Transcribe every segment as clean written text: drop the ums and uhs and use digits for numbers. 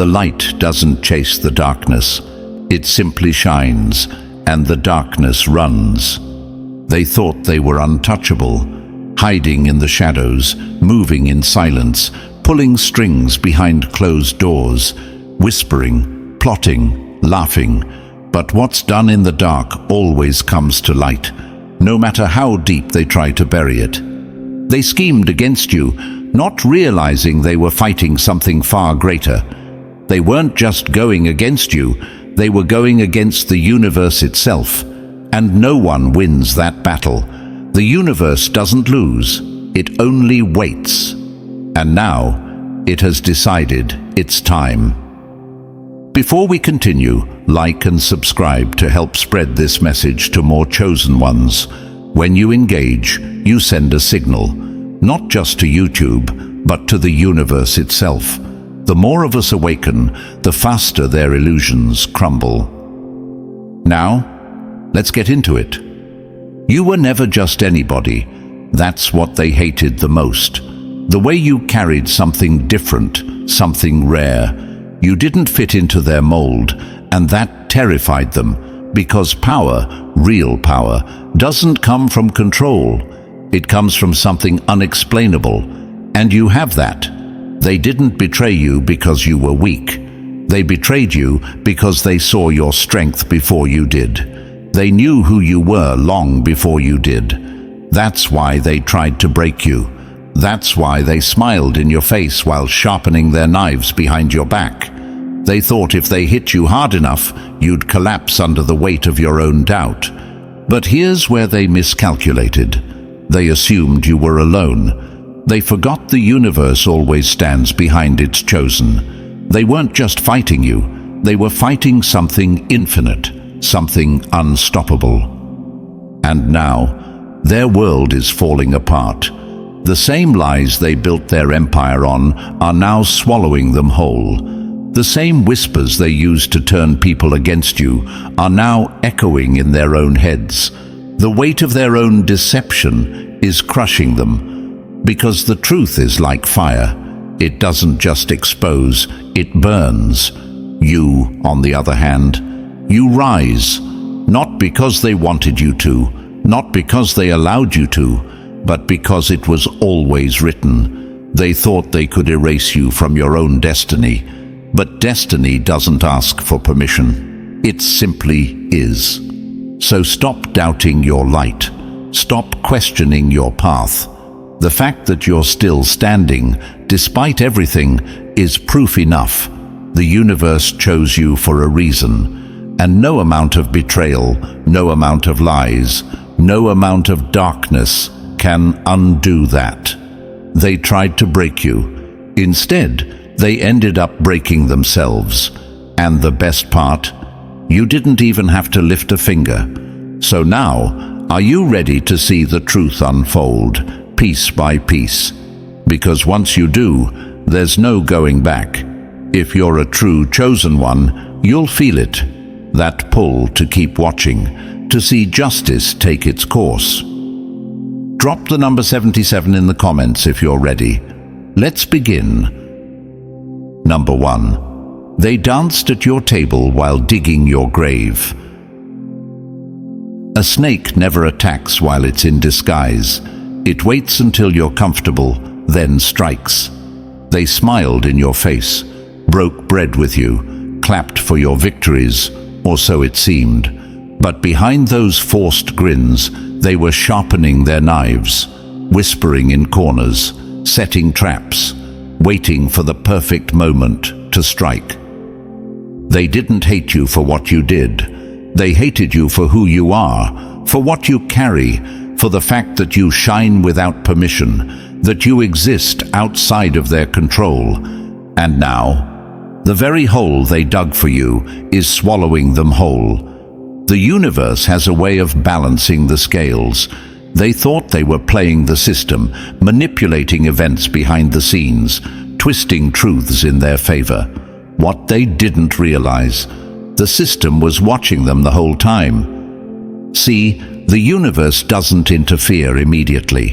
The light doesn't chase the darkness. It simply shines, and the darkness runs. They thought they were untouchable, hiding in the shadows, moving in silence, pulling strings behind closed doors, whispering, plotting, laughing. But what's done in the dark always comes to light, no matter how deep they try to bury it. They schemed against you, not realizing they were fighting something far greater. They weren't just going against you, they were going against the universe itself. And no one wins that battle. The universe doesn't lose, it only waits. And now, it has decided it's time. Before we continue, like and subscribe to help spread this message to more chosen ones. When you engage, you send a signal, not just to YouTube, but to the universe itself. The more of us awaken, the faster their illusions crumble. Now, let's get into it. You were never just anybody. That's what they hated the most. The way you carried something different, something rare. You didn't fit into their mold, and that terrified them, because power, real power, doesn't come from control. It comes from something unexplainable, and you have that. They didn't betray you because you were weak. They betrayed you because they saw your strength before you did. They knew who you were long before you did. That's why they tried to break you. That's why they smiled in your face while sharpening their knives behind your back. They thought if they hit you hard enough, you'd collapse under the weight of your own doubt. But here's where they miscalculated. They assumed you were alone. They forgot the universe always stands behind its chosen. They weren't just fighting you, they were fighting something infinite, something unstoppable. And now, their world is falling apart. The same lies they built their empire on are now swallowing them whole. The same whispers they used to turn people against you are now echoing in their own heads. The weight of their own deception is crushing them. Because the truth is like fire. It doesn't just expose, it burns. You, on the other hand, you rise, not because they wanted you to, not because they allowed you to, but because it was always written. They thought they could erase you from your own destiny, but destiny doesn't ask for permission. It simply is. So stop doubting your light. Stop questioning your path. The fact that you're still standing, despite everything, is proof enough. The universe chose you for a reason, and no amount of betrayal, no amount of lies, no amount of darkness can undo that. They tried to break you. Instead, they ended up breaking themselves. And the best part, you didn't even have to lift a finger. So now, are you ready to see the truth unfold? Piece by piece. Because once you do, there's no going back. If you're a true chosen one, you'll feel it. That pull to keep watching, to see justice take its course. Drop the number 77 in the comments if you're ready. Let's begin. Number 1. They danced at your table while digging your grave. A snake never attacks while it's in disguise. It waits until you're comfortable, then strikes. They smiled in your face, broke bread with you, clapped for your victories, or so it seemed. But behind those forced grins, they were sharpening their knives, whispering in corners, setting traps, waiting for the perfect moment to strike. They didn't hate you for what you did. They hated you for who you are, for what you carry, for the fact that you shine without permission, that you exist outside of their control. And now, the very hole they dug for you is swallowing them whole. The universe has a way of balancing the scales. They thought they were playing the system, manipulating events behind the scenes, twisting truths in their favor. What they didn't realize, the system was watching them the whole time. See, the universe doesn't interfere immediately.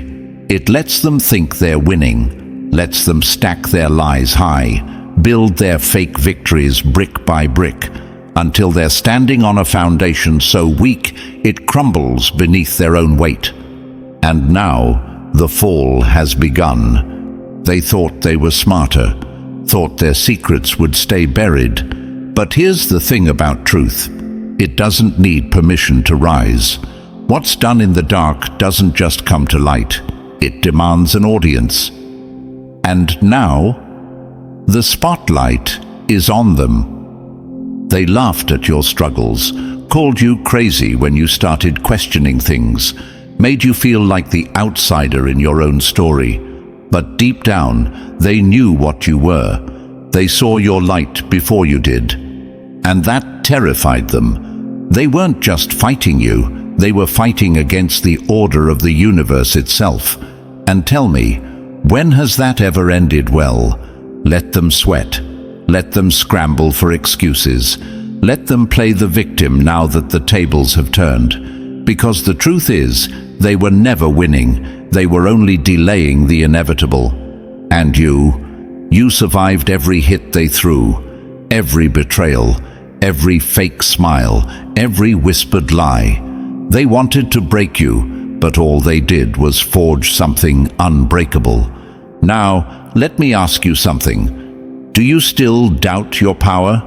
It lets them think they're winning, lets them stack their lies high, build their fake victories brick by brick, until they're standing on a foundation so weak it crumbles beneath their own weight. And now the fall has begun. They thought they were smarter, thought their secrets would stay buried. But here's the thing about truth. It doesn't need permission to rise. What's done in the dark doesn't just come to light. It demands an audience. And now, the spotlight is on them. They laughed at your struggles, called you crazy when you started questioning things, made you feel like the outsider in your own story. But deep down, they knew what you were. They saw your light before you did. And that terrified them. They weren't just fighting you, they were fighting against the order of the universe itself. And tell me, when has that ever ended well? Let them sweat. Let them scramble for excuses. Let them play the victim now that the tables have turned. Because the truth is, they were never winning. They were only delaying the inevitable. And you survived every hit they threw, every betrayal, every fake smile, every whispered lie. They wanted to break you, but all they did was forge something unbreakable. Now, let me ask you something. Do you still doubt your power?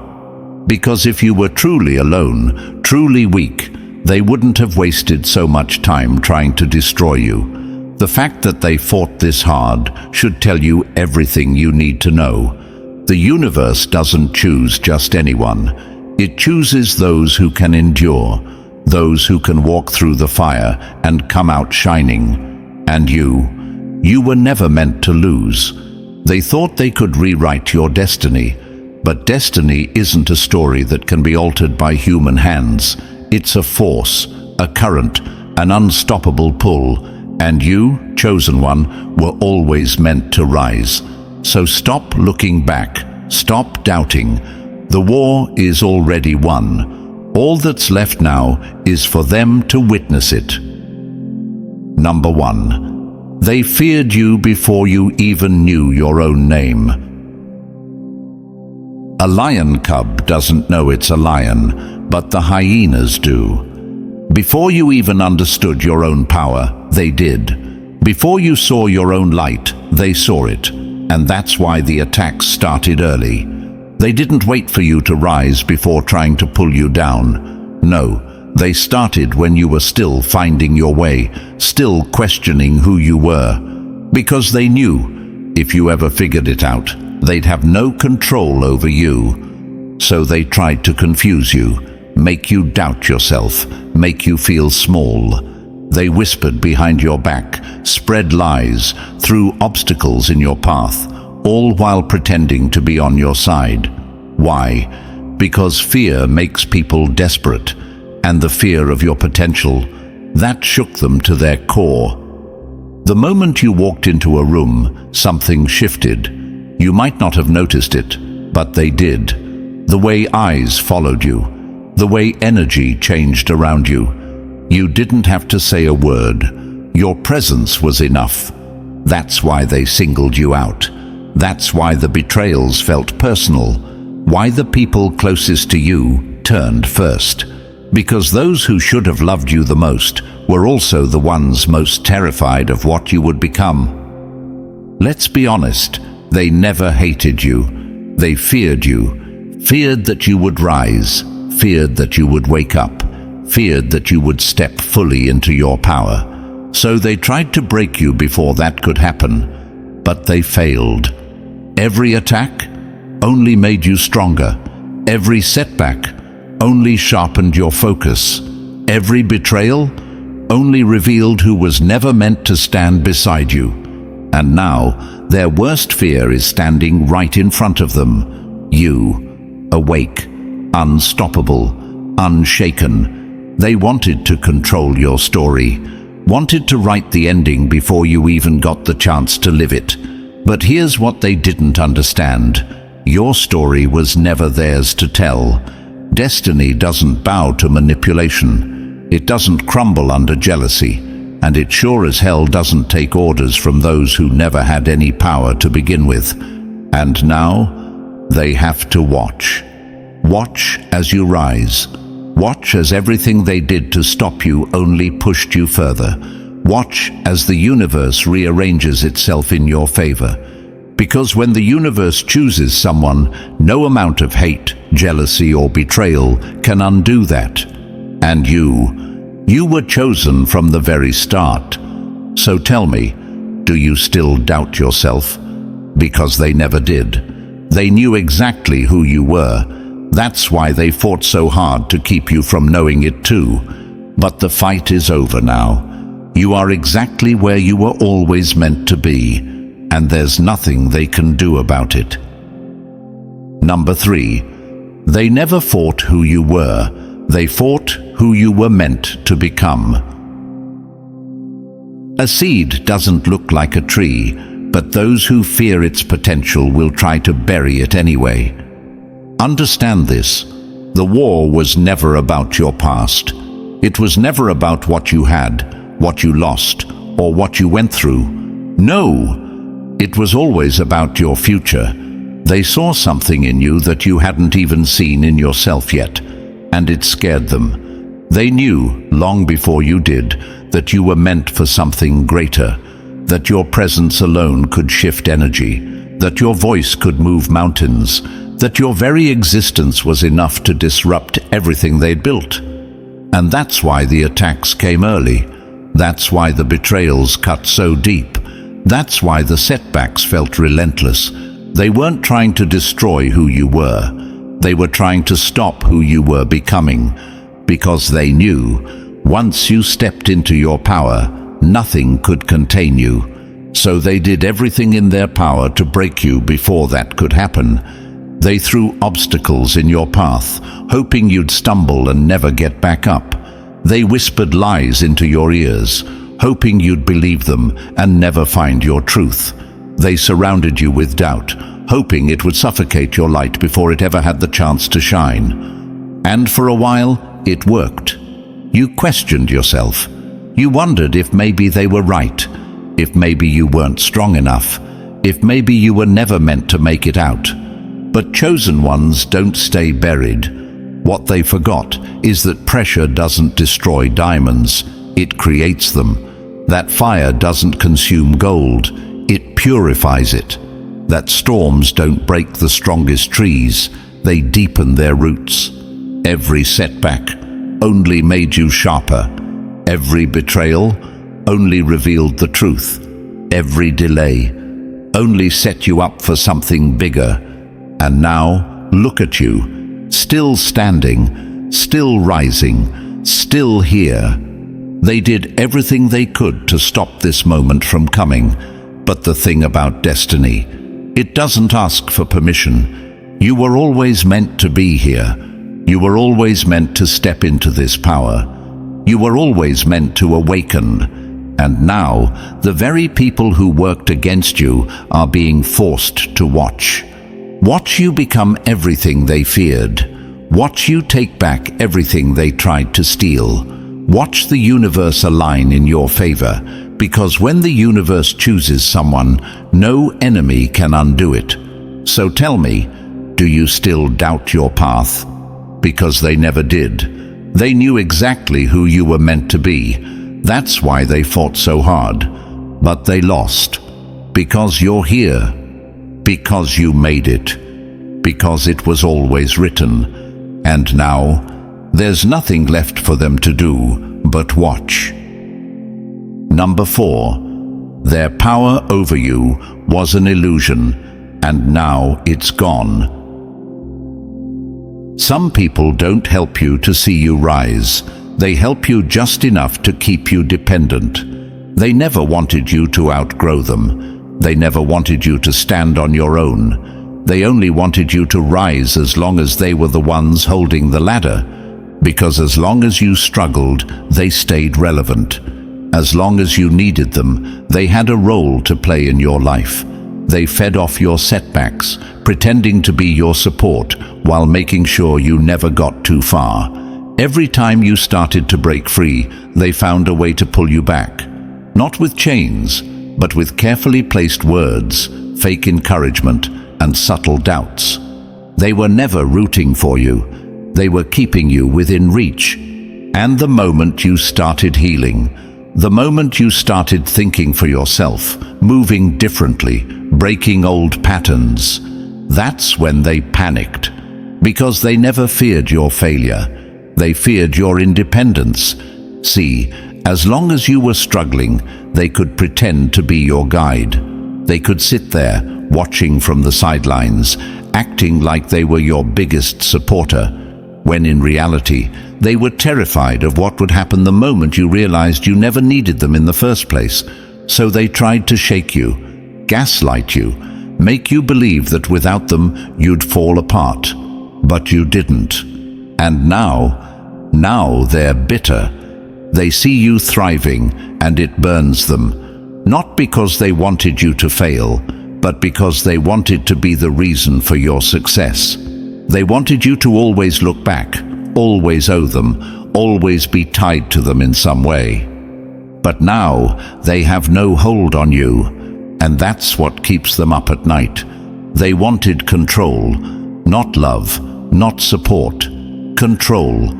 Because if you were truly alone, truly weak, they wouldn't have wasted so much time trying to destroy you. The fact that they fought this hard should tell you everything you need to know. The universe doesn't choose just anyone. It chooses those who can endure, those who can walk through the fire and come out shining. And you were never meant to lose. They thought they could rewrite your destiny, but destiny isn't a story that can be altered by human hands. It's a force, a current, an unstoppable pull, and you, chosen one, were always meant to rise. So stop looking back, stop doubting. The war is already won. All that's left now is for them to witness it. Number 1. They feared you before you even knew your own name. A lion cub doesn't know it's a lion, but the hyenas do. Before you even understood your own power, they did. Before you saw your own light, they saw it. And that's why the attacks started early. They didn't wait for you to rise before trying to pull you down. No. They started when you were still finding your way, still questioning who you were. Because they knew, if you ever figured it out, they'd have no control over you. So they tried to confuse you, make you doubt yourself, make you feel small. They whispered behind your back, spread lies, threw obstacles in your path, all while pretending to be on your side. Why? Because fear makes people desperate. And the fear of your potential, that shook them to their core. The moment you walked into a room, something shifted. You might not have noticed it, but they did. The way eyes followed you, the way energy changed around you. You didn't have to say a word. Your presence was enough. That's why they singled you out. That's why the betrayals felt personal. Why the people closest to you turned first. Because those who should have loved you the most were also the ones most terrified of what you would become. Let's be honest, they never hated you. They feared you, feared that you would rise, feared that you would wake up, feared that you would step fully into your power. So they tried to break you before that could happen, but they failed. Every attack only made you stronger. Every setback only sharpened your focus. Every betrayal only revealed who was never meant to stand beside you. And now, their worst fear is standing right in front of them. You, awake, unstoppable, unshaken. They wanted to control your story, wanted to write the ending before you even got the chance to live it. But here's what they didn't understand. Your story was never theirs to tell. Destiny doesn't bow to manipulation. It doesn't crumble under jealousy. And it sure as hell doesn't take orders from those who never had any power to begin with. And now, They have to watch. Watch as you rise. Watch as everything they did to stop you only pushed you further. Watch as the universe rearranges itself in your favor. Because when the universe chooses someone, no amount of hate, jealousy, or betrayal can undo that. And you were chosen from the very start. So tell me, do you still doubt yourself? Because they never did. They knew exactly who you were. That's why they fought so hard to keep you from knowing it too. But the fight is over now. You are exactly where you were always meant to be, and there's nothing they can do about it. Number 3. They never fought who you were. They fought who you were meant to become. A seed doesn't look like a tree, but those who fear its potential will try to bury it anyway. Understand this. The war was never about your past. It was never about what you had, what you lost, or what you went through. No, it was always about your future. They saw something in you that you hadn't even seen in yourself yet, and it scared them. They knew, long before you did, that you were meant for something greater, that your presence alone could shift energy, that your voice could move mountains, that your very existence was enough to disrupt everything they'd built. And that's why the attacks came early. That's why the betrayals cut so deep. That's why the setbacks felt relentless. They weren't trying to destroy who you were. They were trying to stop who you were becoming, because they knew, once you stepped into your power, nothing could contain you. So they did everything in their power to break you before that could happen. They threw obstacles in your path, hoping you'd stumble and never get back up. They whispered lies into your ears, hoping you'd believe them and never find your truth. They surrounded you with doubt, hoping it would suffocate your light before it ever had the chance to shine. And for a while, it worked. You questioned yourself. You wondered if maybe they were right, if maybe you weren't strong enough, if maybe you were never meant to make it out. But chosen ones don't stay buried. What they forgot is that pressure doesn't destroy diamonds, it creates them. That fire doesn't consume gold, it purifies it. That storms don't break the strongest trees, they deepen their roots. Every setback only made you sharper. Every betrayal only revealed the truth. Every delay only set you up for something bigger. And now, look at you, still standing, still rising, still here. They did everything they could to stop this moment from coming. But the thing about destiny, it doesn't ask for permission. You were always meant to be here. You were always meant to step into this power. You were always meant to awaken. And now, the very people who worked against you are being forced to watch. Watch you become everything they feared. Watch you take back everything they tried to steal. Watch the universe align in your favor, because when the universe chooses someone, no enemy can undo it. So tell me, do you still doubt your path? Because they never did. They knew exactly who you were meant to be. That's why they fought so hard. But they lost. Because you're here. Because you made it. Because it was always written. And now, there's nothing left for them to do but watch. Number 4. Their power over you was an illusion, and now it's gone. Some people don't help you to see you rise. They help you just enough to keep you dependent. They never wanted you to outgrow them. They never wanted you to stand on your own. They only wanted you to rise as long as they were the ones holding the ladder. Because as long as you struggled, they stayed relevant. As long as you needed them, they had a role to play in your life. They fed off your setbacks, pretending to be your support while making sure you never got too far. Every time you started to break free, they found a way to pull you back. Not with chains, but with carefully placed words, fake encouragement, and subtle doubts. They were never rooting for you. They were keeping you within reach. And the moment you started healing, the moment you started thinking for yourself, moving differently, breaking old patterns, that's when they panicked. Because they never feared your failure. They feared your independence. See, as long as you were struggling, they could pretend to be your guide. They could sit there, watching from the sidelines, acting like they were your biggest supporter, when in reality, they were terrified of what would happen the moment you realized you never needed them in the first place. So they tried to shake you, gaslight you, make you believe that without them you'd fall apart. But you didn't. And now they're bitter. They see you thriving and it burns them. Not because they wanted you to fail, but because they wanted to be the reason for your success. They wanted you to always look back, always owe them, always be tied to them in some way. But now they have no hold on you, and that's what keeps them up at night. They wanted control, not love, not support. Control.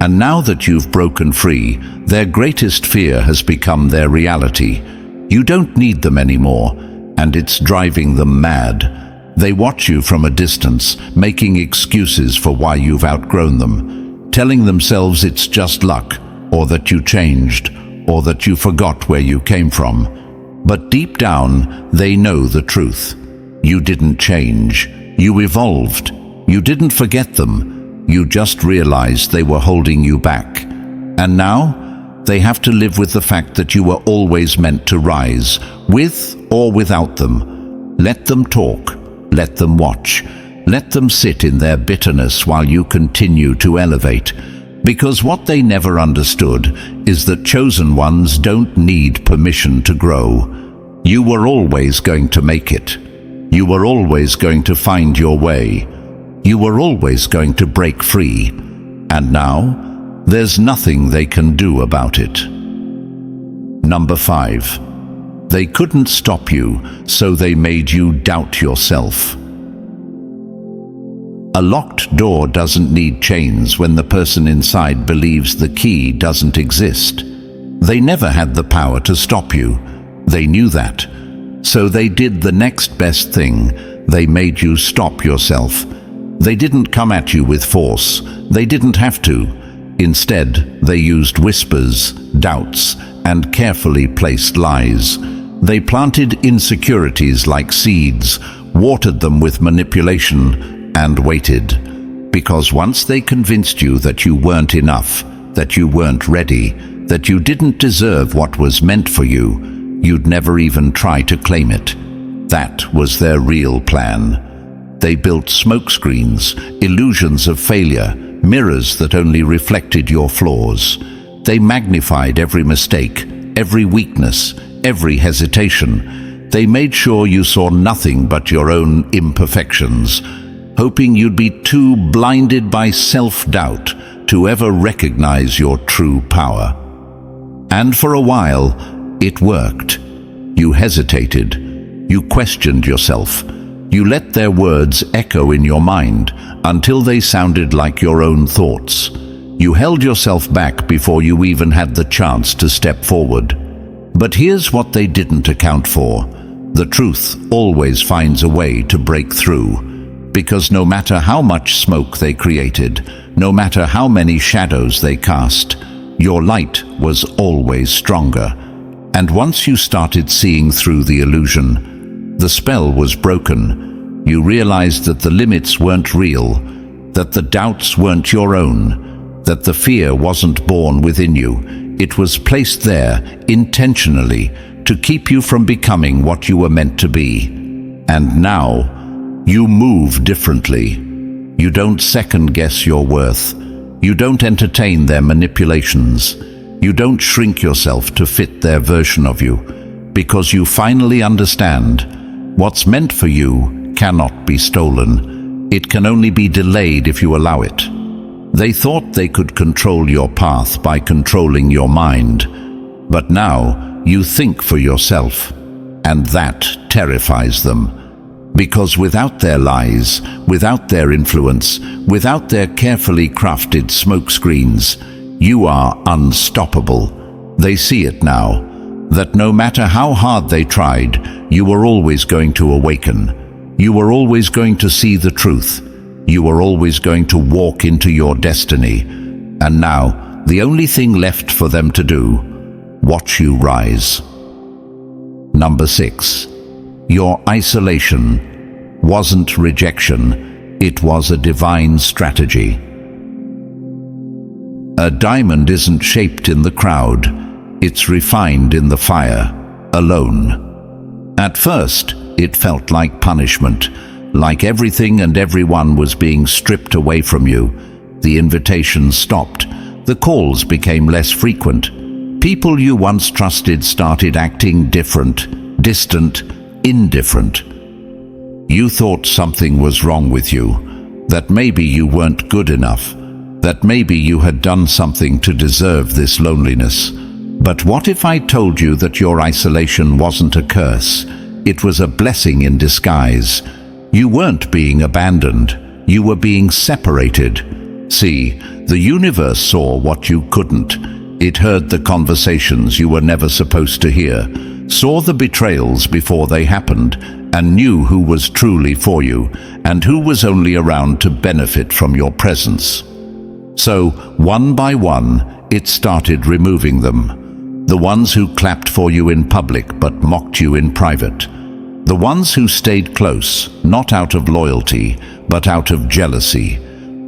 And now that you've broken free, their greatest fear has become their reality. You don't need them anymore, and it's driving them mad. They watch you from a distance, making excuses for why you've outgrown them, telling themselves it's just luck, or that you changed, or that you forgot where you came from. But deep down, they know the truth. You didn't change. You evolved. You didn't forget them. You just realized they were holding you back. And now, they have to live with the fact that you were always meant to rise, with or without them. Let them talk. Let them watch. Let them sit in their bitterness while you continue to elevate. Because what they never understood is that chosen ones don't need permission to grow. You were always going to make it. You were always going to find your way. You were always going to break free. And now, there's nothing they can do about it. Number 5. They couldn't stop you, so they made you doubt yourself. A locked door doesn't need chains when the person inside believes the key doesn't exist. They never had the power to stop you. They knew that. So they did the next best thing. They made you stop yourself. They didn't come at you with force. They didn't have to. Instead, they used whispers, doubts, and carefully placed lies. They planted insecurities like seeds, watered them with manipulation, and waited. Because once they convinced you that you weren't enough, that you weren't ready, that you didn't deserve what was meant for you, you'd never even try to claim it. That was their real plan. They built smokescreens, illusions of failure, mirrors that only reflected your flaws. They magnified every mistake, every weakness, every hesitation. They made sure you saw nothing but your own imperfections, hoping you'd be too blinded by self-doubt to ever recognize your true power. And for a while, it worked. You hesitated. You questioned yourself. You let their words echo in your mind until they sounded like your own thoughts. You held yourself back before you even had the chance to step forward. But here's what they didn't account for. The truth always finds a way to break through. Because no matter how much smoke they created, no matter how many shadows they cast, your light was always stronger. And once you started seeing through the illusion, the spell was broken. You realized that the limits weren't real, that the doubts weren't your own, that the fear wasn't born within you. It was placed there intentionally to keep you from becoming what you were meant to be. And now, you move differently. You don't second-guess your worth. You don't entertain their manipulations. You don't shrink yourself to fit their version of you, because you finally understand what's meant for you cannot be stolen. It can only be delayed if you allow it. They thought they could control your path by controlling your mind, but now you think for yourself, and that terrifies them. Because without their lies, without their influence, without their carefully crafted smokescreens, you are unstoppable. They see it now, that no matter how hard they tried, you were always going to awaken. You were always going to see the truth. You were always going to walk into your destiny. And now, the only thing left for them to do, watch you rise. Number 6. Your isolation wasn't rejection, it was a divine strategy. A diamond isn't shaped in the crowd, it's refined in the fire, alone. At first, it felt like punishment, like everything and everyone was being stripped away from you. The invitations stopped, the calls became less frequent. People you once trusted started acting different, distant, indifferent. You thought something was wrong with you, that maybe you weren't good enough, that maybe you had done something to deserve this loneliness. But what if I told you that your isolation wasn't a curse? It was a blessing in disguise. You weren't being abandoned, you were being separated. See, the universe saw what you couldn't. It heard the conversations you were never supposed to hear, saw the betrayals before they happened, and knew who was truly for you and who was only around to benefit from your presence. So, one by one, it started removing them. The ones who clapped for you in public but mocked you in private. The ones who stayed close, not out of loyalty, but out of jealousy.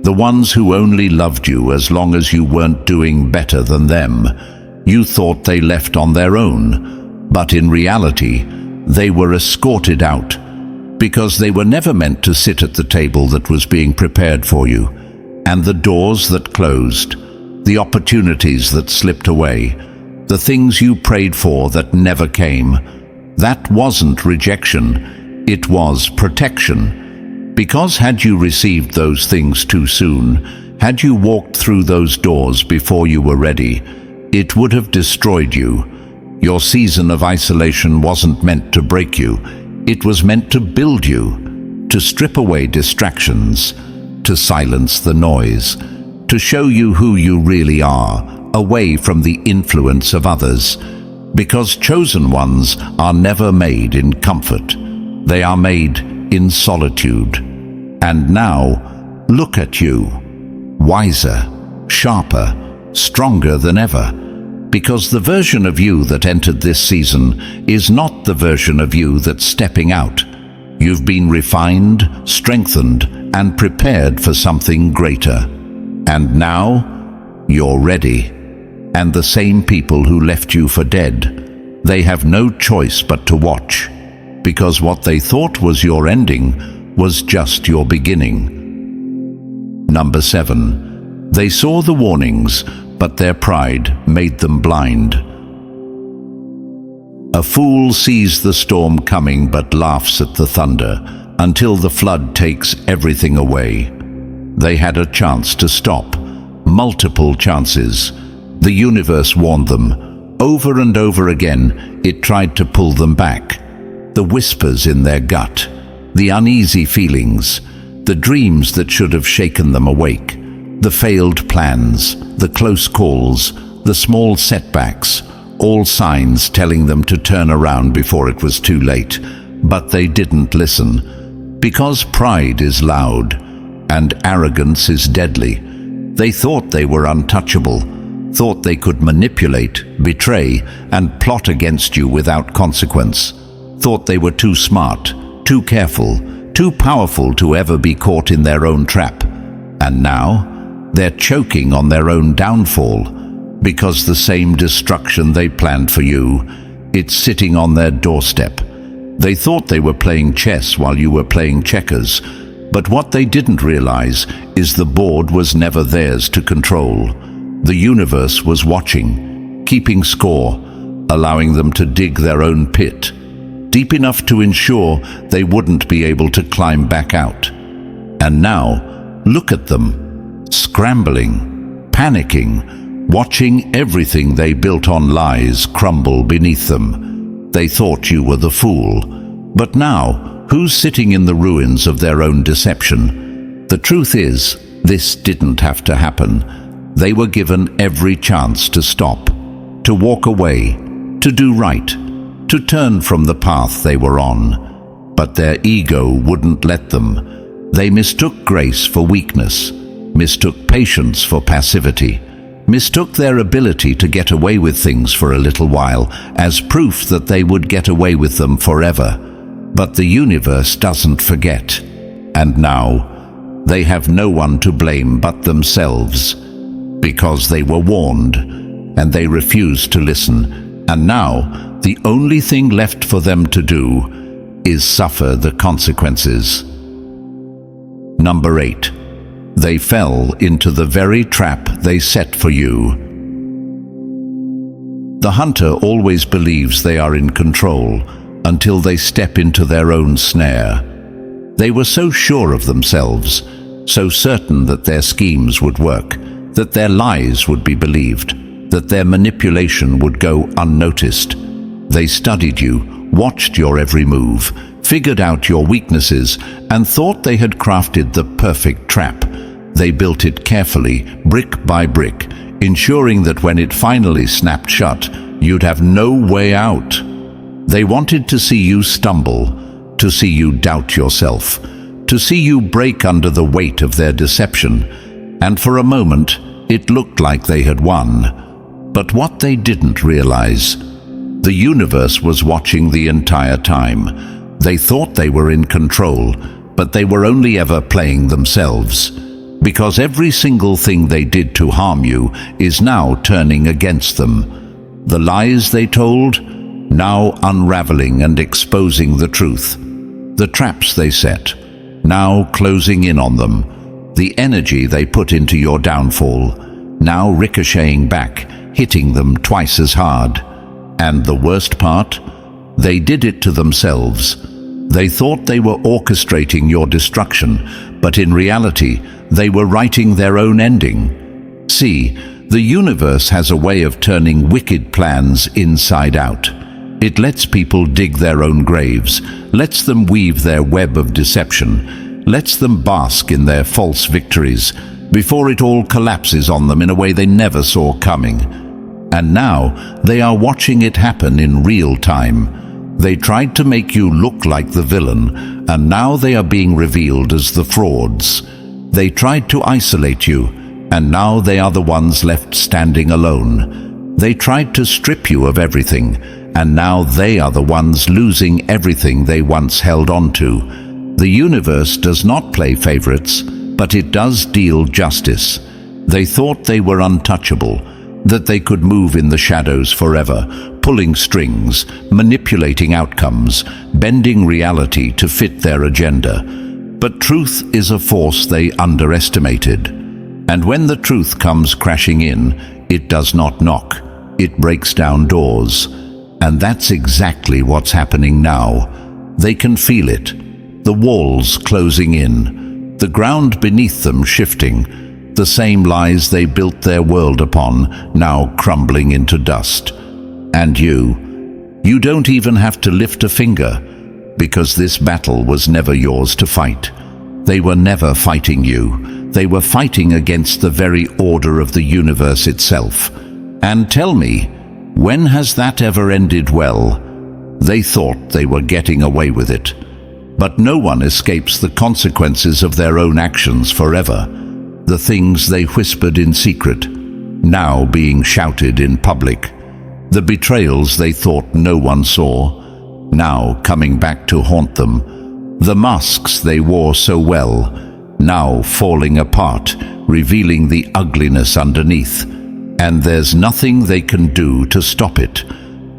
The ones who only loved you as long as you weren't doing better than them. You thought they left on their own, but in reality, they were escorted out, because they were never meant to sit at the table that was being prepared for you. And the doors that closed, the opportunities that slipped away, the things you prayed for that never came, that wasn't rejection, it was protection. Because had you received those things too soon, had you walked through those doors before you were ready, it would have destroyed you. Your season of isolation wasn't meant to break you, it was meant to build you, to strip away distractions, to silence the noise, to show you who you really are, away from the influence of others. Because chosen ones are never made in comfort, they are made in solitude. And now, look at you, wiser, sharper, stronger than ever. Because the version of you that entered this season is not the version of you that's stepping out. You've been refined, strengthened, and prepared for something greater. And now, you're ready. And the same people who left you for dead, they have no choice but to watch. Because what they thought was your ending was just your beginning. Number 7. They saw the warnings, but their pride made them blind. A fool sees the storm coming but laughs at the thunder until the flood takes everything away. They had a chance to stop, multiple chances. The universe warned them. Over and over again, it tried to pull them back. The whispers in their gut, the uneasy feelings, the dreams that should have shaken them awake, the failed plans, the close calls, the small setbacks, all signs telling them to turn around before it was too late. But they didn't listen. Because pride is loud and arrogance is deadly. They thought they were untouchable, thought they could manipulate, betray, and plot against you without consequence. Thought they were too smart, too careful, too powerful to ever be caught in their own trap. And now, they're choking on their own downfall, because the same destruction they planned for you, it's sitting on their doorstep. They thought they were playing chess while you were playing checkers, but what they didn't realize is the board was never theirs to control. The universe was watching, keeping score, allowing them to dig their own pit, deep enough to ensure they wouldn't be able to climb back out. And now, look at them, scrambling, panicking, watching everything they built on lies crumble beneath them. They thought you were the fool, but now, Who's sitting in the ruins of their own deception? The truth is, this didn't have to happen. They were given every chance to stop, to walk away, to do right, to turn from the path they were on. But their ego wouldn't let them. They mistook grace for weakness, mistook patience for passivity, mistook their ability to get away with things for a little while as proof that they would get away with them forever. But the universe doesn't forget. And now, they have no one to blame but themselves, because they were warned, and they refused to listen. And now, the only thing left for them to do is suffer the consequences. Number 8. They fell into the very trap they set for you. The hunter always believes they are in control until they step into their own snare. They were so sure of themselves, so certain that their schemes would work, that their lies would be believed, that their manipulation would go unnoticed. They studied you, watched your every move, figured out your weaknesses, and thought they had crafted the perfect trap. They built it carefully, brick by brick, ensuring that when it finally snapped shut, you'd have no way out. They wanted to see you stumble, to see you doubt yourself, to see you break under the weight of their deception. And for a moment, it looked like they had won. But what they didn't realize, the universe was watching the entire time. They thought they were in control, but they were only ever playing themselves. Because every single thing they did to harm you is now turning against them. The lies they told, now unraveling and exposing the truth. The traps they set, now closing in on them. The energy they put into your downfall, now ricocheting back, hitting them twice as hard. And the worst part? They did it to themselves. They thought they were orchestrating your destruction, but in reality, they were writing their own ending. See, the universe has a way of turning wicked plans inside out. It lets people dig their own graves, lets them weave their web of deception, lets them bask in their false victories, before it all collapses on them in a way they never saw coming. And now they are watching it happen in real time. They tried to make you look like the villain, and now they are being revealed as the frauds. They tried to isolate you, and now they are the ones left standing alone. They tried to strip you of everything, and now they are the ones losing everything they once held on to. The universe does not play favorites, but it does deal justice. They thought they were untouchable, that they could move in the shadows forever, pulling strings, manipulating outcomes, bending reality to fit their agenda. But truth is a force they underestimated. And when the truth comes crashing in, it does not knock. It breaks down doors. And that's exactly what's happening now. They can feel it. The walls closing in. The ground beneath them shifting. The same lies they built their world upon, now crumbling into dust. And you don't even have to lift a finger, because this battle was never yours to fight. They were never fighting you. They were fighting against the very order of the universe itself. And tell me, when has that ever ended well? They thought they were getting away with it. But no one escapes the consequences of their own actions forever. The things they whispered in secret, now being shouted in public. The betrayals they thought no one saw, now coming back to haunt them. The masks they wore so well, now falling apart, revealing the ugliness underneath. And there's nothing they can do to stop it.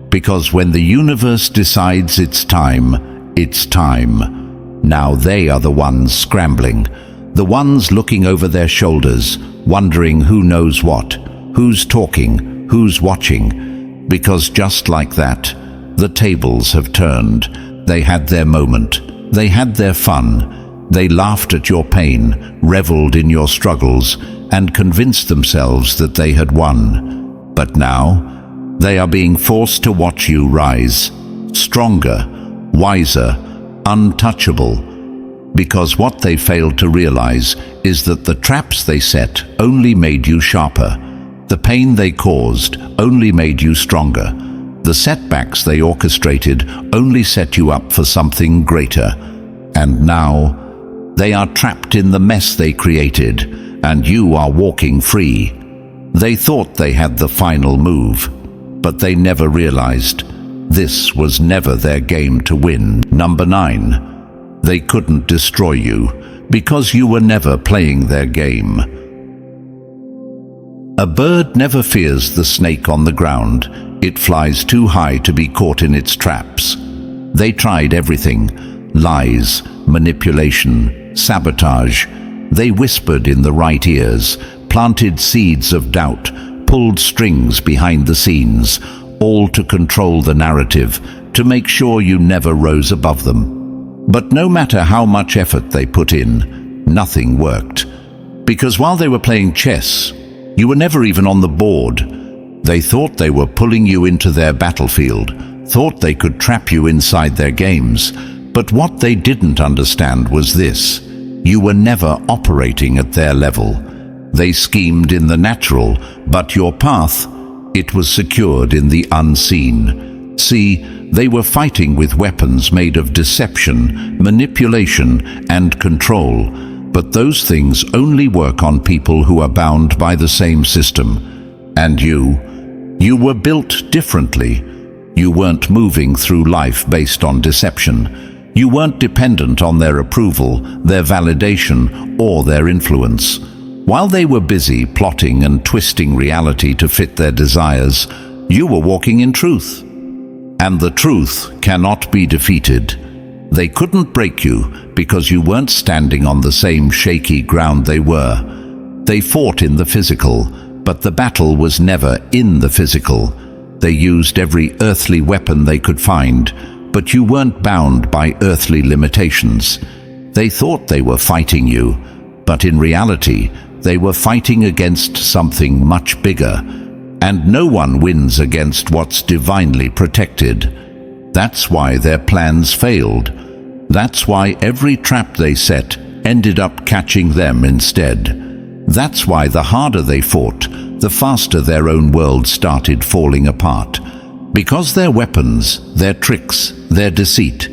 Because when the universe decides it's time, it's time. Now they are the ones scrambling, the ones looking over their shoulders, wondering who knows what, who's talking, who's watching. Because just like that, the tables have turned. They had their moment. They had their fun. They laughed at your pain, reveled in your struggles, and convinced themselves that they had won. But now, they are being forced to watch you rise, stronger, wiser, untouchable. Because what they failed to realize is that the traps they set only made you sharper. The pain they caused only made you stronger. The setbacks they orchestrated only set you up for something greater. And now, they are trapped in the mess they created, and you are walking free. They thought they had the final move, but they never realized this was never their game to win. Number 9. They couldn't destroy you because you were never playing their game. A bird never fears the snake on the ground. It flies too high to be caught in its traps. They tried everything: lies, manipulation, sabotage. They whispered in the right ears, planted seeds of doubt, pulled strings behind the scenes, all to control the narrative, to make sure you never rose above them. But no matter how much effort they put in, nothing worked. Because while they were playing chess, you were never even on the board. They thought they were pulling you into their battlefield, thought they could trap you inside their games. But what they didn't understand was this: you were never operating at their level. They schemed in the natural, but your path, it was secured in the unseen. See, they were fighting with weapons made of deception, manipulation, and control. But those things only work on people who are bound by the same system. And you were built differently. You weren't moving through life based on deception. You weren't dependent on their approval, their validation, or their influence. While they were busy plotting and twisting reality to fit their desires, you were walking in truth. And the truth cannot be defeated. They couldn't break you because you weren't standing on the same shaky ground they were. They fought in the physical, but the battle was never in the physical. They used every earthly weapon they could find, but you weren't bound by earthly limitations. They thought they were fighting you, but in reality, they were fighting against something much bigger. And no one wins against what's divinely protected. That's why their plans failed. That's why every trap they set ended up catching them instead. That's why the harder they fought, the faster their own world started falling apart. Because their weapons, their tricks, their deceit,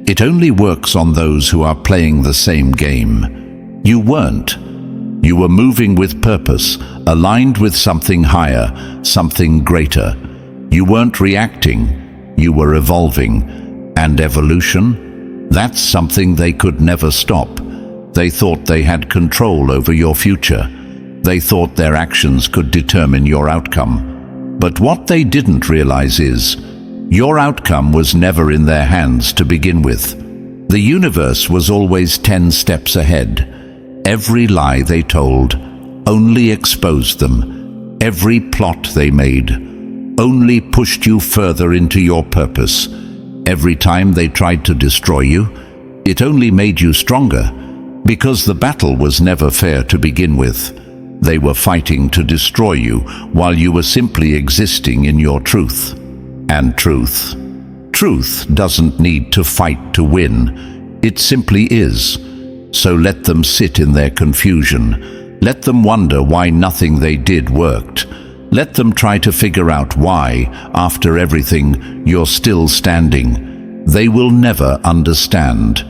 it only works on those who are playing the same game. You weren't. You were moving with purpose, aligned with something higher, something greater. You weren't reacting, you were evolving. And evolution? That's something they could never stop. They thought they had control over your future. They thought their actions could determine your outcome. But what they didn't realize is, your outcome was never in their hands to begin with. The universe was always 10 steps ahead. Every lie they told only exposed them. Every plot they made only pushed you further into your purpose. Every time they tried to destroy you, it only made you stronger, because the battle was never fair to begin with. They were fighting to destroy you while you were simply existing in your truth. And truth doesn't need to fight to win. It simply is. So let them sit in their confusion. Let them wonder why nothing they did worked. Let them try to figure out why, after everything, you're still standing. They will never understand,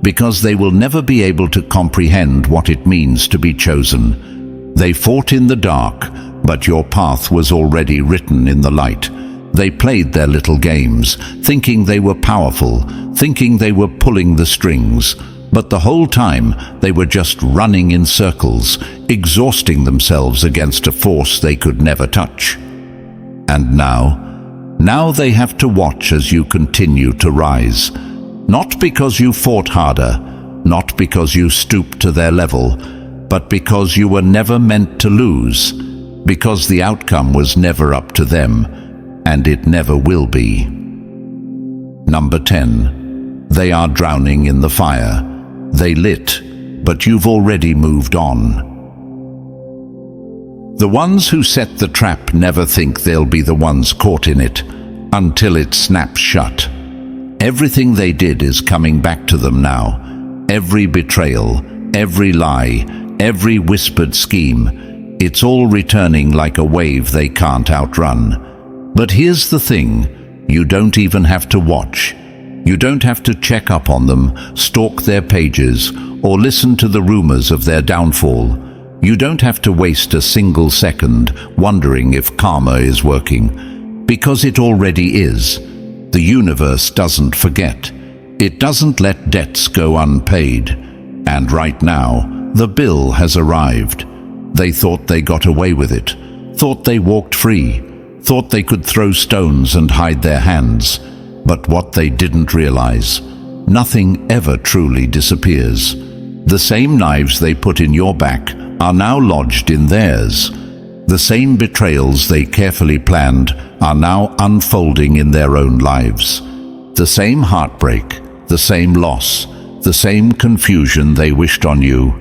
because they will never be able to comprehend what it means to be chosen. They fought in the dark, but your path was already written in the light. They played their little games, thinking they were powerful, thinking they were pulling the strings. But the whole time, they were just running in circles, exhausting themselves against a force they could never touch. And now they have to watch as you continue to rise. Not because you fought harder, not because you stooped to their level, but because you were never meant to lose, because the outcome was never up to them, and it never will be. Number 10. They are drowning in the fire. They lit, but you've already moved on. The ones who set the trap never think they'll be the ones caught in it until it snaps shut. Everything they did is coming back to them now. Every betrayal, every lie, every whispered scheme, it's all returning like a wave they can't outrun. But here's the thing, you don't even have to watch. You don't have to check up on them, stalk their pages, or listen to the rumors of their downfall. You don't have to waste a single second wondering if karma is working, because it already is. The universe doesn't forget. It doesn't let debts go unpaid. And right now, the bill has arrived. They thought they got away with it, thought they walked free, thought they could throw stones and hide their hands. But what they didn't realize, nothing ever truly disappears. The same knives they put in your back are now lodged in theirs. The same betrayals they carefully planned are now unfolding in their own lives. The same heartbreak, the same loss, the same confusion they wished on you,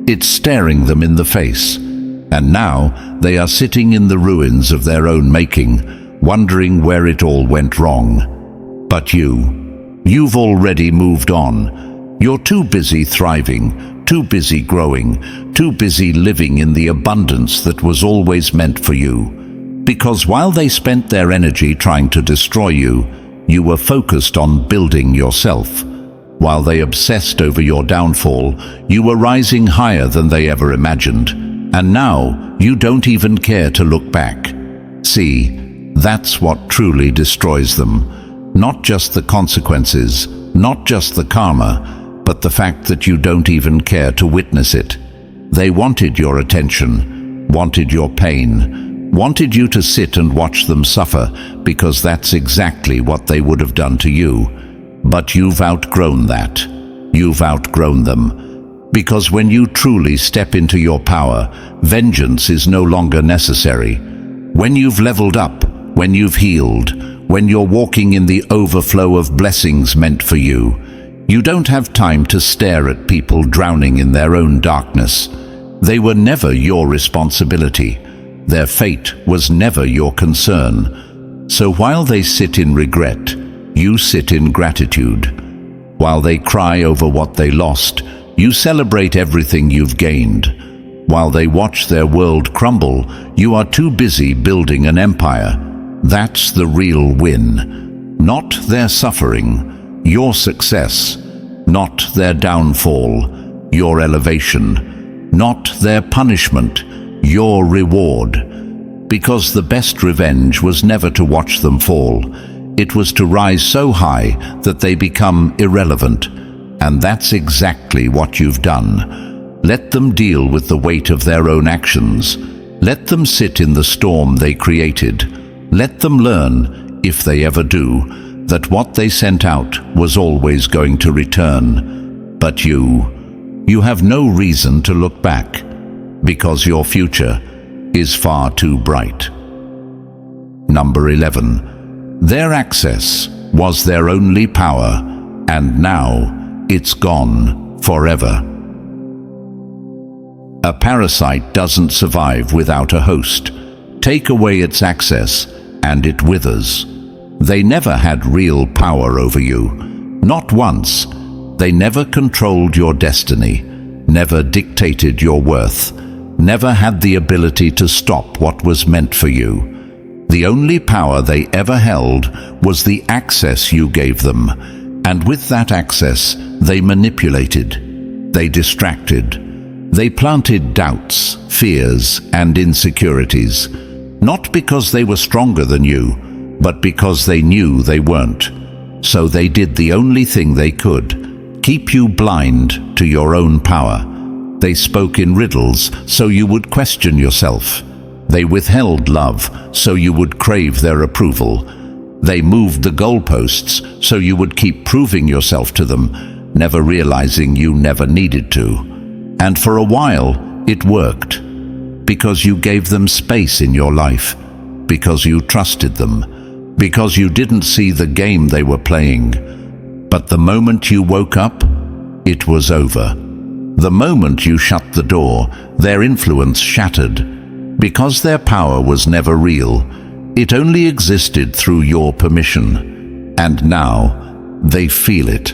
it's staring them in the face. And now they are sitting in the ruins of their own making, wondering where it all went wrong. But you've already moved on. You're too busy thriving, too busy growing, too busy living in the abundance that was always meant for you. Because while they spent their energy trying to destroy you, you were focused on building yourself. While they obsessed over your downfall, you were rising higher than they ever imagined. And now you don't even care to look back. See, that's what truly destroys them. Not just the consequences, not just the karma, but the fact that you don't even care to witness it. They wanted your attention, wanted your pain, wanted you to sit and watch them suffer, because that's exactly what they would have done to you. But you've outgrown that. You've outgrown them. Because when you truly step into your power, vengeance is no longer necessary. When you've leveled up, when you've healed, when you're walking in the overflow of blessings meant for you, you don't have time to stare at people drowning in their own darkness. They were never your responsibility. Their fate was never your concern. So while they sit in regret, you sit in gratitude. While they cry over what they lost, you celebrate everything you've gained. While they watch their world crumble, you are too busy building an empire. That's the real win. Not their suffering, your success. Not their downfall, your elevation. Not their punishment, your reward. Because the best revenge was never to watch them fall. It was to rise so high that they become irrelevant. And that's exactly what you've done. Let them deal with the weight of their own actions. Let them sit in the storm they created. Let them learn, if they ever do, that what they sent out was always going to return. But you have no reason to look back, because your future is far too bright. Number 11. Their access was their only power, and now it's gone forever. A parasite doesn't survive without a host. Take away its access, and it withers. They never had real power over you. Not once. They never controlled your destiny, never dictated your worth, never had the ability to stop what was meant for you. The only power they ever held was the access you gave them, and with that access, they manipulated, they distracted, they planted doubts, fears, and insecurities. Not because they were stronger than you, but because they knew they weren't. So they did the only thing they could, keep you blind to your own power. They spoke in riddles so you would question yourself. They withheld love so you would crave their approval. They moved the goalposts so you would keep proving yourself to them, never realizing you never needed to. And for a while, it worked. Because you gave them space in your life, because you trusted them, because you didn't see the game they were playing. But the moment you woke up, it was over. The moment you shut the door, their influence shattered. Because their power was never real, it only existed through your permission. And now, they feel it.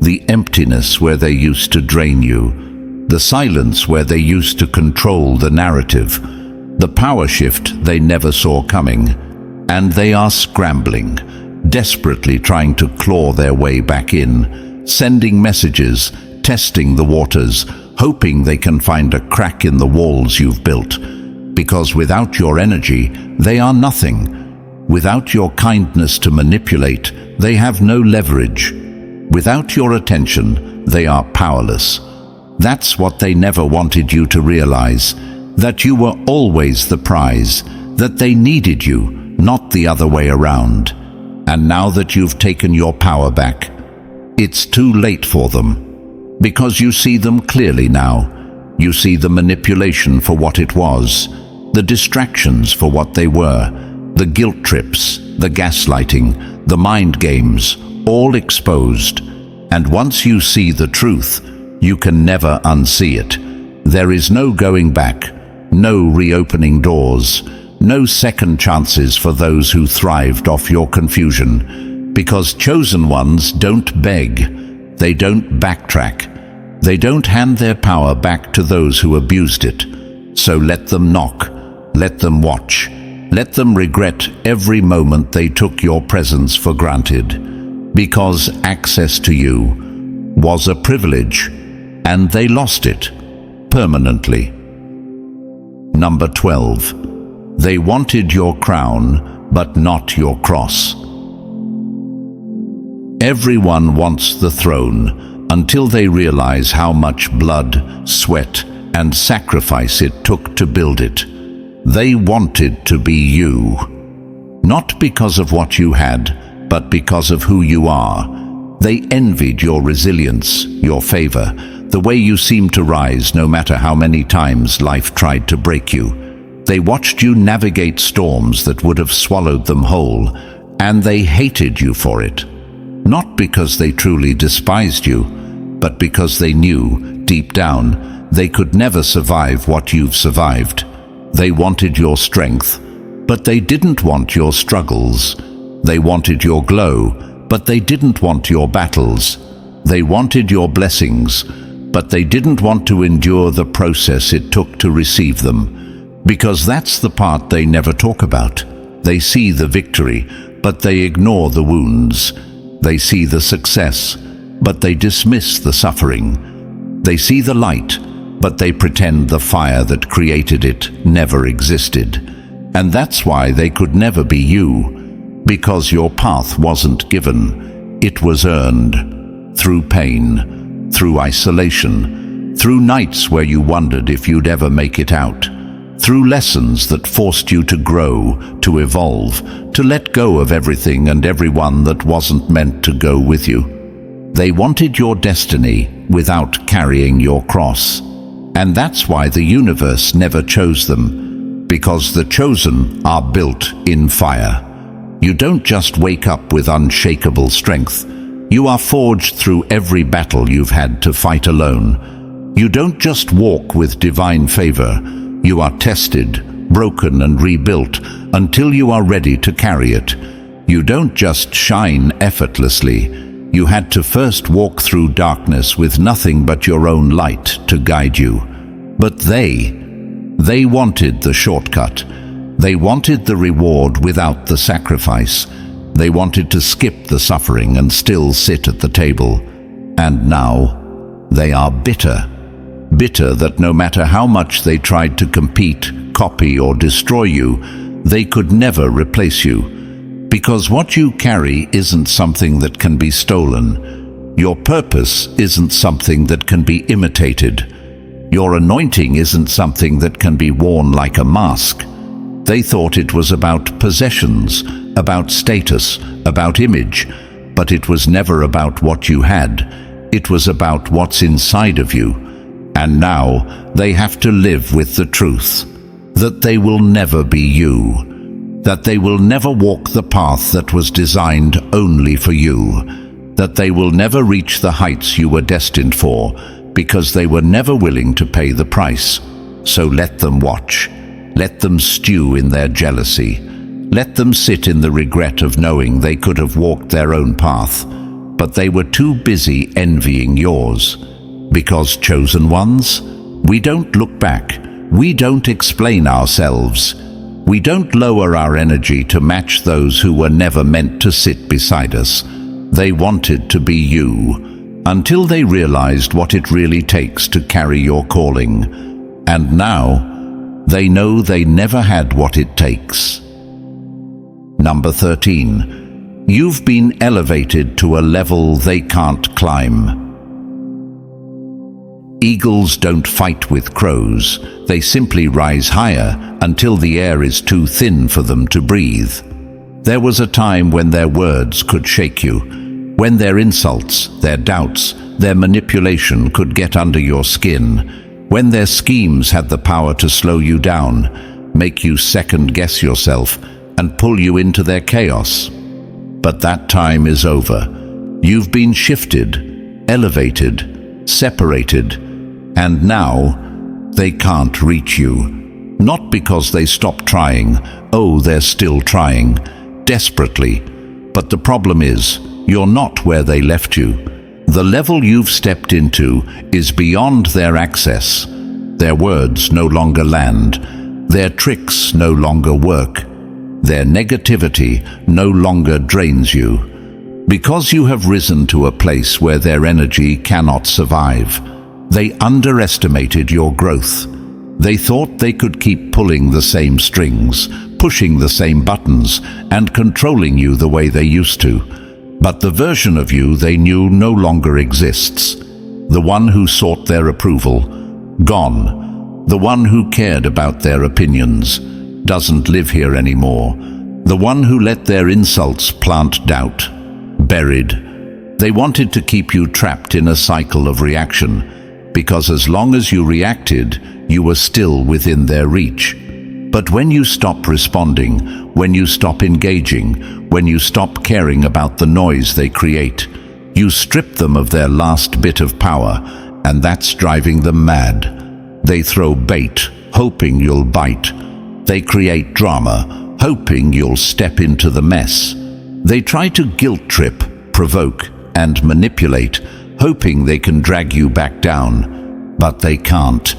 The emptiness where they used to drain you, the silence where they used to control the narrative, the power shift they never saw coming, and they are scrambling, desperately trying to claw their way back in, sending messages, testing the waters, hoping they can find a crack in the walls you've built. Because without your energy, they are nothing. Without your kindness to manipulate, they have no leverage. Without your attention, they are powerless. That's what they never wanted you to realize, that you were always the prize, that they needed you, not the other way around. And now that you've taken your power back, it's too late for them. Because you see them clearly now. You see the manipulation for what it was, the distractions for what they were, the guilt trips, the gaslighting, the mind games, all exposed. And once you see the truth, you can never unsee it. There is no going back, no reopening doors, no second chances for those who thrived off your confusion. Because chosen ones don't beg, they don't backtrack, they don't hand their power back to those who abused it. So let them knock, let them watch, let them regret every moment they took your presence for granted. Because access to you was a privilege, and they lost it permanently. Number 12. They wanted your crown, but not your cross. Everyone wants the throne until they realize how much blood, sweat, and sacrifice it took to build it. They wanted to be you, not because of what you had, but because of who you are. They envied your resilience, your favor, the way you seemed to rise no matter how many times life tried to break you. They watched you navigate storms that would have swallowed them whole, and they hated you for it. Not because they truly despised you, but because they knew, deep down, they could never survive what you've survived. They wanted your strength, but they didn't want your struggles. They wanted your glow, but they didn't want your battles. They wanted your blessings, but they didn't want to endure the process it took to receive them. Because that's the part they never talk about. They see the victory, but they ignore the wounds. They see the success, but they dismiss the suffering. They see the light, but they pretend the fire that created it never existed. And that's why they could never be you, because your path wasn't given. It was earned, through pain, through isolation, through nights where you wondered if you'd ever make it out, through lessons that forced you to grow, to evolve, to let go of everything and everyone that wasn't meant to go with you. They wanted your destiny without carrying your cross. And that's why the universe never chose them, because the chosen are built in fire. You don't just wake up with unshakable strength. You are forged through every battle you've had to fight alone. You don't just walk with divine favor. You are tested, broken, and rebuilt until you are ready to carry it. You don't just shine effortlessly. You had to first walk through darkness with nothing but your own light to guide you. But they wanted the shortcut. They wanted the reward without the sacrifice. They wanted to skip the suffering and still sit at the table. And now they are bitter. Bitter that no matter how much they tried to compete, copy, or destroy you, they could never replace you. Because what you carry isn't something that can be stolen. Your purpose isn't something that can be imitated. Your anointing isn't something that can be worn like a mask. They thought it was about possessions, about status, about image, but it was never about what you had. It was about what's inside of you. And now they have to live with the truth, that they will never be you, that they will never walk the path that was designed only for you, that they will never reach the heights you were destined for, because they were never willing to pay the price. So let them watch. Let them stew in their jealousy. Let them sit in the regret of knowing they could have walked their own path. but they were too busy envying yours. Because, chosen ones, we don't look back. We don't explain ourselves. We don't lower our energy to match those who were never meant to sit beside us. They wanted to be you, until they realized what it really takes to carry your calling. And now, they know they never had what it takes. Number 13. You've been elevated to a level they can't climb. Eagles don't fight with crows. They simply rise higher until the air is too thin for them to breathe. There was a time when their words could shake you, when their insults, their doubts, their manipulation could get under your skin, when their schemes had the power to slow you down, make you second-guess yourself, and pull you into their chaos. But that time is over. You've been shifted, elevated, separated, and now they can't reach you. Not because they stopped trying. Oh, they're still trying, desperately. But the problem is, you're not where they left you. The level you've stepped into is beyond their access. Their words no longer land. Their tricks no longer work. Their negativity no longer drains you. Because you have risen to a place where their energy cannot survive. They underestimated your growth. They thought they could keep pulling the same strings, pushing the same buttons, and controlling you the way they used to. But the version of you they knew no longer exists. The one who sought their approval, gone. The one who cared about their opinions, doesn't live here anymore. The one who let their insults plant doubt, buried. They wanted to keep you trapped in a cycle of reaction, because as long as you reacted, you were still within their reach. But when you stop responding, when you stop engaging, when you stop caring about the noise they create, you strip them of their last bit of power, and that's driving them mad. They throw bait, hoping you'll bite. They create drama, hoping you'll step into the mess. They try to guilt trip, provoke, and manipulate, hoping they can drag you back down. But they can't,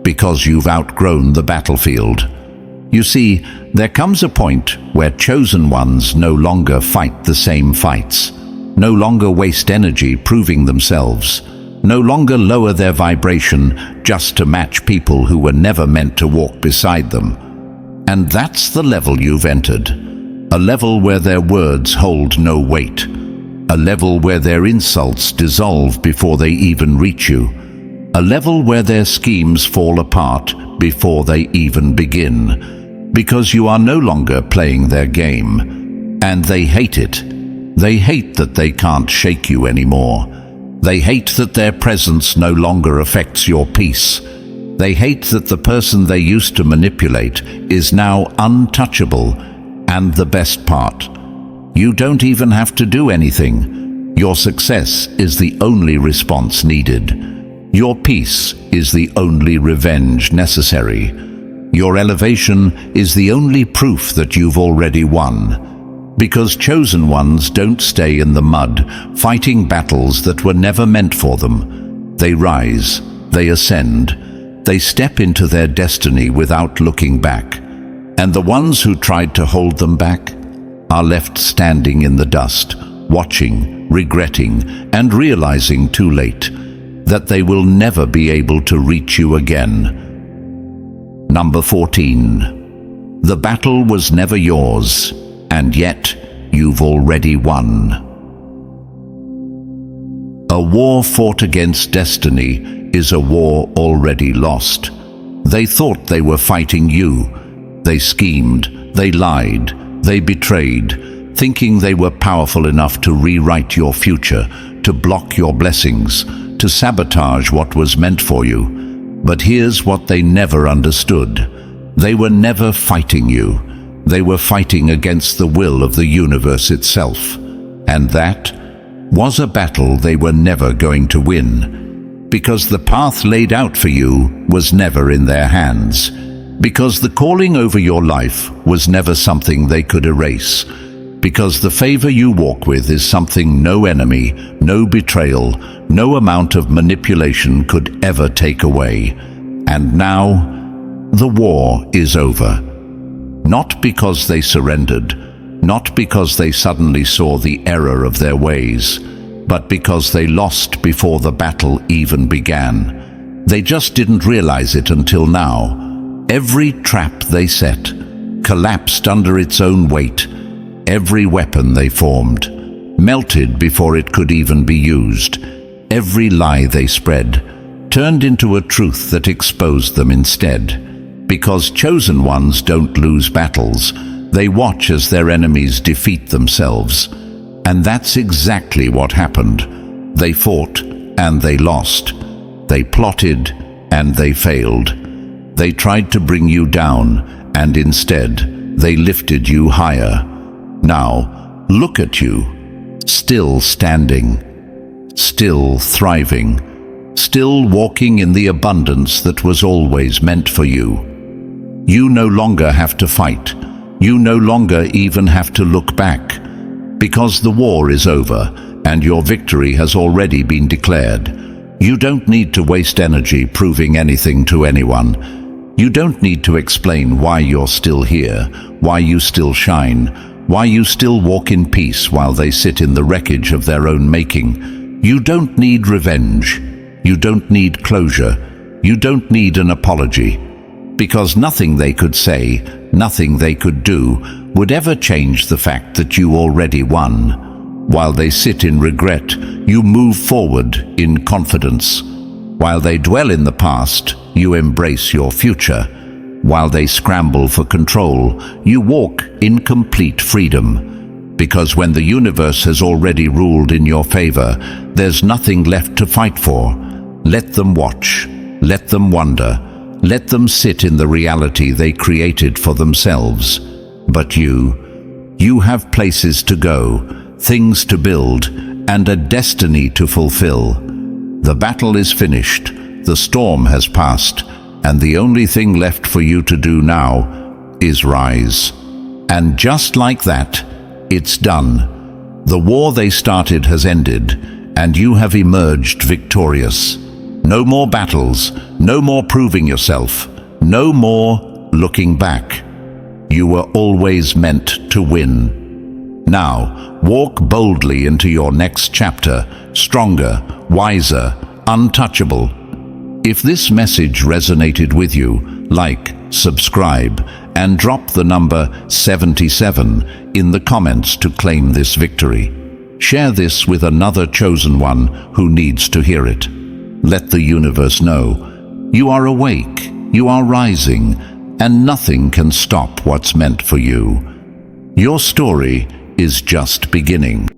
because you've outgrown the battlefield. You see, there comes a point where chosen ones no longer fight the same fights, no longer waste energy proving themselves, no longer lower their vibration just to match people who were never meant to walk beside them. And that's the level you've entered, a level where their words hold no weight, a level where their insults dissolve before they even reach you, a level where their schemes fall apart before they even begin, because you are no longer playing their game. And they hate it. They hate that they can't shake you anymore. They hate that their presence no longer affects your peace. They hate that the person they used to manipulate is now untouchable. And the best part, you don't even have to do anything. Your success is the only response needed. Your peace is the only revenge necessary. Your elevation is the only proof that you've already won. Because chosen ones don't stay in the mud, fighting battles that were never meant for them. They rise, they ascend, they step into their destiny without looking back. And the ones who tried to hold them back are left standing in the dust, watching, regretting, and realizing too late that they will never be able to reach you again. Number 14. The battle was never yours, and yet you've already won. A war fought against destiny is a war already lost. They thought they were fighting you. They schemed, they lied, they betrayed, thinking they were powerful enough to rewrite your future, to block your blessings, to sabotage what was meant for you. But here's what they never understood. They were never fighting you. They were fighting against the will of the universe itself. And that was a battle they were never going to win. Because the path laid out for you was never in their hands. Because the calling over your life was never something they could erase. because the favor you walk with is something no enemy, no betrayal, no amount of manipulation could ever take away. And now, the war is over. Not because they surrendered, not because they suddenly saw the error of their ways, but because they lost before the battle even began. They just didn't realize it until now. Every trap they set collapsed under its own weight. Every weapon they formed melted before it could even be used. Every lie they spread turned into a truth that exposed them instead. Because chosen ones don't lose battles, they watch as their enemies defeat themselves. And that's exactly what happened. They fought and they lost. They plotted and they failed. They tried to bring you down, and instead they lifted you higher. Now, look at you, still standing, still thriving, still walking in the abundance that was always meant for you. You no longer have to fight. You no longer even have to look back, because the war is over and your victory has already been declared. You don't need to waste energy proving anything to anyone. You don't need to explain why you're still here, why you still shine, why you still walk in peace while they sit in the wreckage of their own making. You don't need revenge. You don't need closure. You don't need an apology. Because nothing they could say, nothing they could do, would ever change the fact that you already won. While they sit in regret, you move forward in confidence. While they dwell in the past, you embrace your future. While they scramble for control, you walk in complete freedom. Because when the universe has already ruled in your favor, there's nothing left to fight for. Let them watch. Let them wonder. Let them sit in the reality they created for themselves. But you have places to go, things to build, and a destiny to fulfill. The battle is finished, the storm has passed, and the only thing left for you to do now is rise. And just like that, it's done. The war they started has ended, and you have emerged victorious. No more battles, no more proving yourself, no more looking back. You were always meant to win. Now, walk boldly into your next chapter, stronger, wiser, untouchable. If this message resonated with you, like, subscribe, and drop the number 77 in the comments to claim this victory. Share this with another chosen one who needs to hear it. Let the universe know you are awake, you are rising, and nothing can stop what's meant for you. Your story is just beginning.